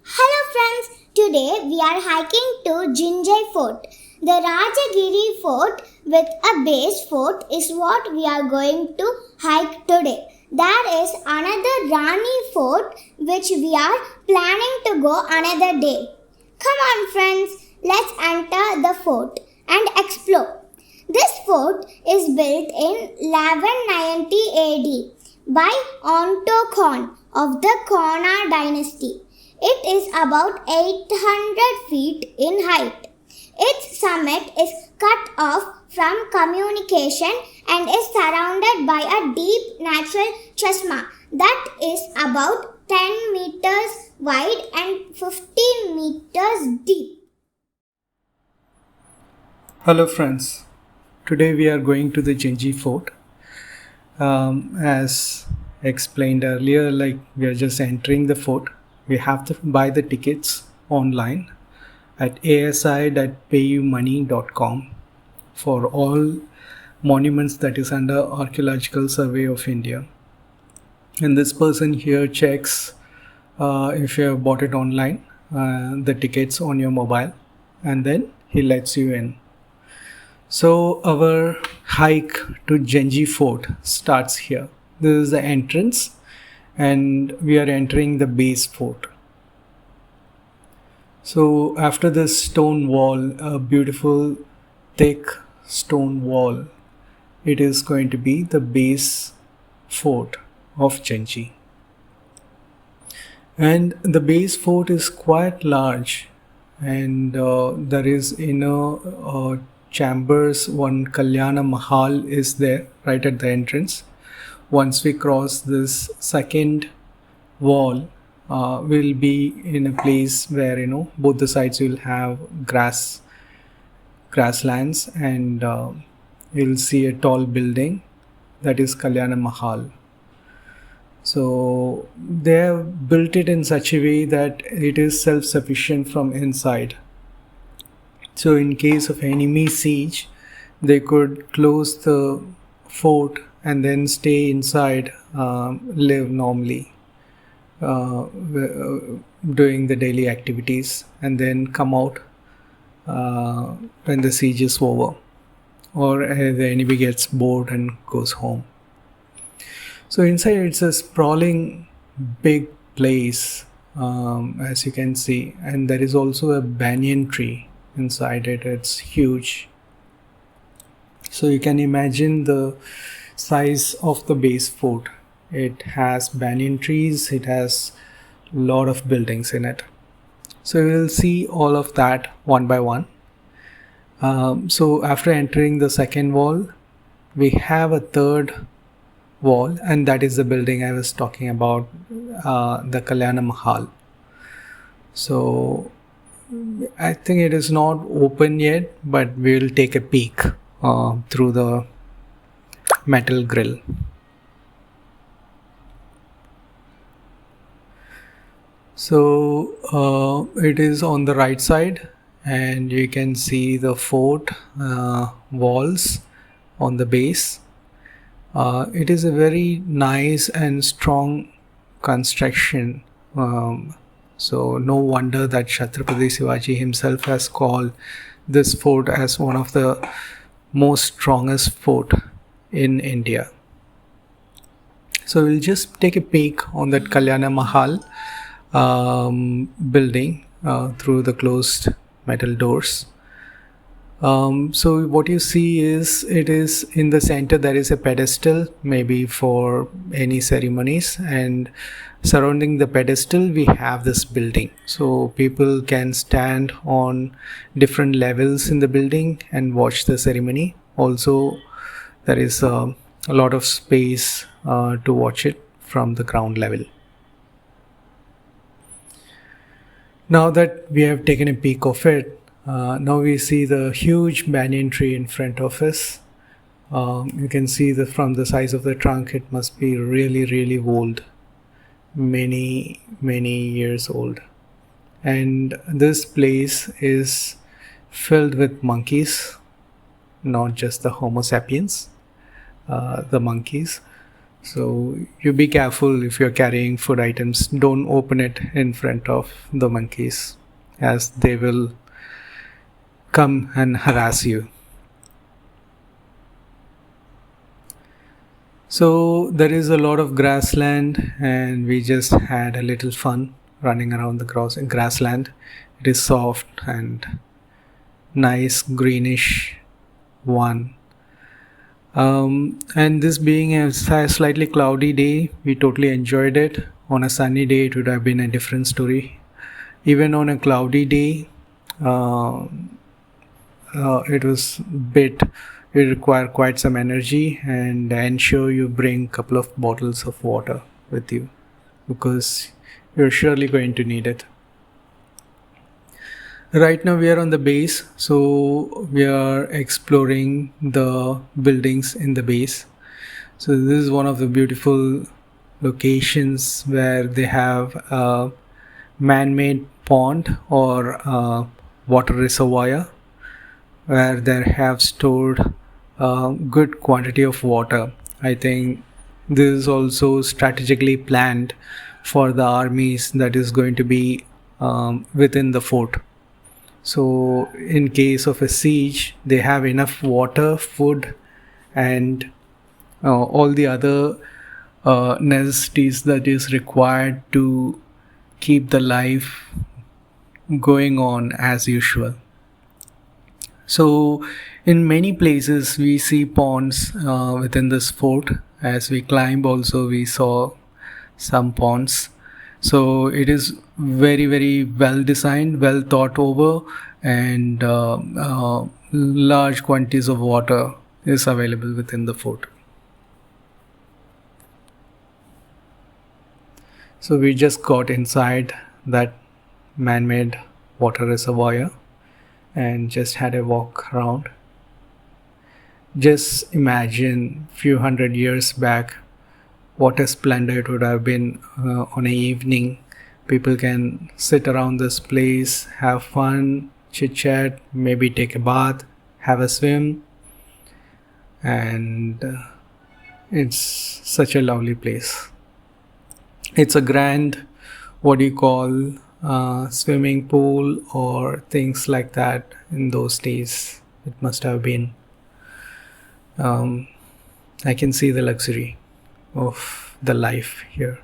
Hello friends, today we are hiking to Gingee Fort. The Rajagiri Fort with a base fort is what we are going to hike today. There is another Rani Fort which we are planning to go another day. Come on friends, let's enter the fort and explore. This fort is built in 1190 AD by Onto Khan of the Khana dynasty. It is about 800 feet in height. Its summit is cut off from communication and is surrounded by a deep natural chasma that is about 10 meters wide and 15 meters deep. Hello friends, today we are going to the Gingee Fort. As explained earlier, we are just entering the fort. We have to buy the tickets online at asi.payumoney.com for all monuments that is under Archaeological Survey of India. And this person here checks if you have bought it online, the tickets on your mobile, and then he lets you in. So our hike to Gingee Fort starts here. This is the entrance and we are entering the base fort. So after this stone wall, a beautiful thick stone wall, it is going to be the base fort of Gingee. And the base fort is quite large, and there is inner chambers. One Kalyana Mahal is there right at the entrance. Once we cross this second wall, we'll be in a place where both the sides will have grasslands, and you'll see a tall building that is Kalyana Mahal. So they have built it in such a way that it is self-sufficient from inside. So in case of enemy siege, they could close the fort and then stay inside, live normally, doing the daily activities, and then come out when the siege is over, or the enemy gets bored and goes home. So inside it's a sprawling big place, as you can see, and there is also a banyan tree inside it. It's huge. So you can imagine the size of the base fort. It has banyan trees, it has a lot of buildings in it. So we'll see all of that one by one. So after entering the second wall, we have a third wall, and that is the building I was talking about, the Kalyana Mahal. So I think it is not open yet, but we'll take a peek through the metal grill. So it is on the right side, and you can see the fort walls on the base. It is a very nice and strong construction. So no wonder that Chhatrapati Shivaji himself has called this fort as one of the most strongest fort in India. So we'll just take a peek on that Kalyana Mahal building through the closed metal doors. So what you see is, it is in the center there is a pedestal, maybe for any ceremonies, and surrounding the pedestal we have this building. So people can stand on different levels in the building and watch the ceremony. Also there is a lot of space to watch it from the ground level. Now that we have taken a peek of it, now we see the huge banyan tree in front of us. You can see from the size of the trunk, it must be really old, many years old. And this place is filled with monkeys, not just the Homo sapiens, the monkeys. So you be careful if you're carrying food items. Don't open it in front of the monkeys, as they will come and harass you. So there is a lot of grassland, and we just had a little fun running around the grassland. It is soft and nice greenish one. And this being a slightly cloudy day, we totally enjoyed it. On a sunny day, it would have been a different story. Even on a cloudy day, uh, it was bit. It required quite some energy, and ensure you bring a couple of bottles of water with you, because you're surely going to need it. Right now we are on the base, so we are exploring the buildings in the base. So this is one of the beautiful locations where they have a man-made pond or a water reservoir where they have stored a good quantity of water. I think this is also strategically planned for the armies that is going to be within the fort. So, in case of a siege, they have enough water, food, and all the other necessities that is required to keep the life going on as usual. So, in many places, we see ponds within this fort. As we climb, also, we saw some ponds. So, it is very, very well designed, well thought over, and large quantities of water is available within the fort. So, we just got inside that man made water reservoir and just had a walk around. Just imagine few hundred years back what a splendor it would have been on an evening. People can sit around this place, have fun, chit chat, maybe take a bath, have a swim, and it's such a lovely place. It's a grand, what do you call, swimming pool or things like that in those days. It must have been. I can see the luxury of the life here.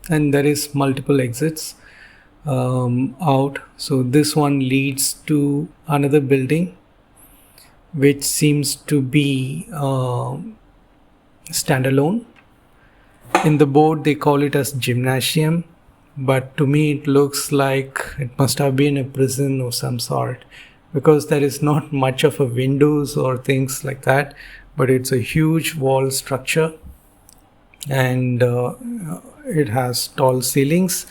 And there is multiple exits out. So this one leads to another building, which seems to be standalone. In the board, they call it as gymnasium, but to me, it looks like it must have been a prison of some sort, because there is not much of a windows or things like that, but it's a huge wall structure, and it has tall ceilings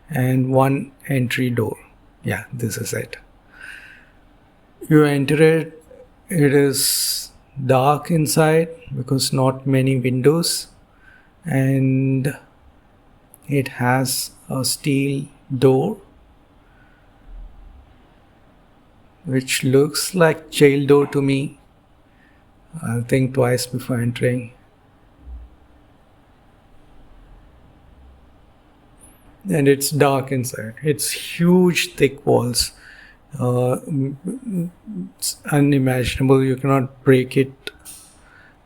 and one entry door. Yeah, this is it. You enter it, it is dark inside because not many windows, and it has a steel door which looks like jail door to me. I'll think twice before entering. And it's dark inside. It's huge, thick walls. It's unimaginable. You cannot break it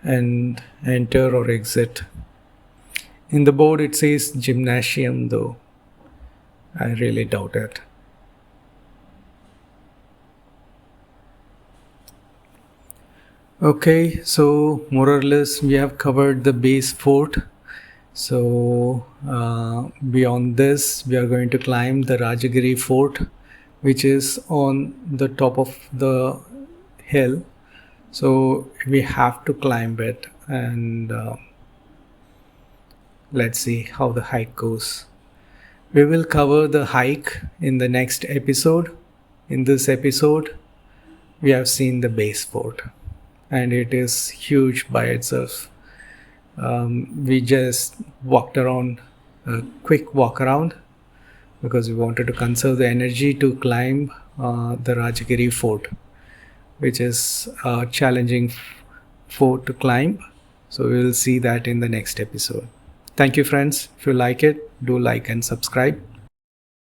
and enter or exit. In the board it says gymnasium, though I really doubt it. Okay, so more or less we have covered the base fort. So beyond this, we are going to climb the Rajagiri Fort, which is on the top of the hill. So we have to climb it, and let's see how the hike goes. We will cover the hike in the next episode. In this episode, we have seen the base fort, and it is huge by itself. We just walked around, a quick walk around, because we wanted to conserve the energy to climb the Rajagiri Fort. which is a challenging fort to climb. So we will see that in the next episode. Thank you, friends. If you like it, do like and subscribe.